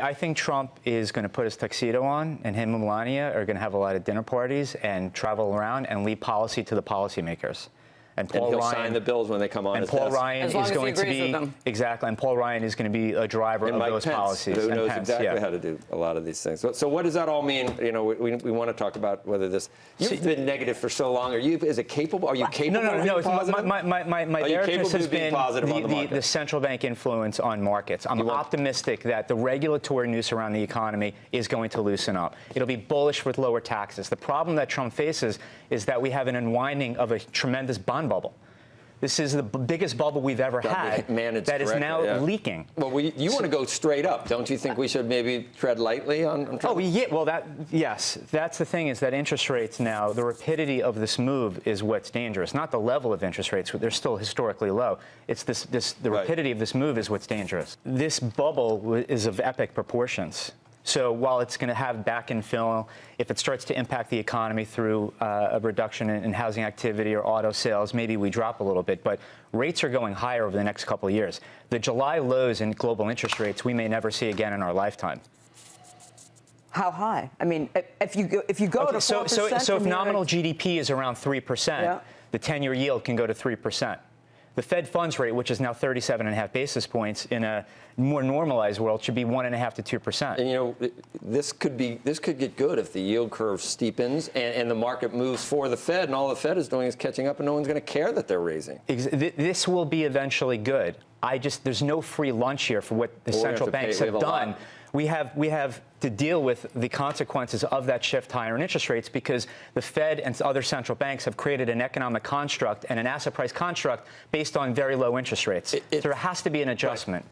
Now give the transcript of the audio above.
I think Trump is going to put his tuxedo on, and him and Melania are going to have a lot of dinner parties and travel around and leave policy to the policymakers. And he'll sign the bills when they come on. And Paul Ryan is going to be exactly. And Paul Ryan is going to be a driver of those policies. Who knows exactly how to do a lot of these things. So what does that all mean? You know, we want to talk about whether this. You've been negative for so long. Is it capable? Are you capable? No. Of being positive? My narrative has been the central bank influence on markets. I'm optimistic that the regulatory noose around the economy is going to loosen up. It'll be bullish with lower taxes. The problem that Trump faces is that we have an unwinding of a tremendous bond bubble. This is the biggest bubble we've ever had that is now leaking. Well, you want to go straight up. Don't you think we should maybe tread lightly on Trump? Oh, yeah. Well, yes. That's the thing, is that interest rates now, the rapidity of this move is what's dangerous. Not the level of interest rates. They're still historically low. It's the rapidity of this move is what's dangerous. This bubble is of epic proportions. So while it's going to have back and fill, if it starts to impact the economy through a reduction in housing activity or auto sales, maybe we drop a little bit. But rates are going higher over the next couple of years. The July lows in global interest rates we may never see again in our lifetime. How high? I mean, if you go to 4%. So if nominal GDP is around 3%, the 10-year yield can go to 3%. The Fed funds rate, which is now 37.5 basis points in a more normalized world, should be 1.5 to 2%. And you know, this could get good if the yield curve steepens and the market moves for the Fed, and all the Fed is doing is catching up, and no one's going to care that they're raising. This will be eventually good. There's no free lunch here for what the central banks have done. We have to deal with the consequences of that shift higher in interest rates, because the Fed and other central banks have created an economic construct and an asset price construct based on very low interest rates. So there has to be an adjustment.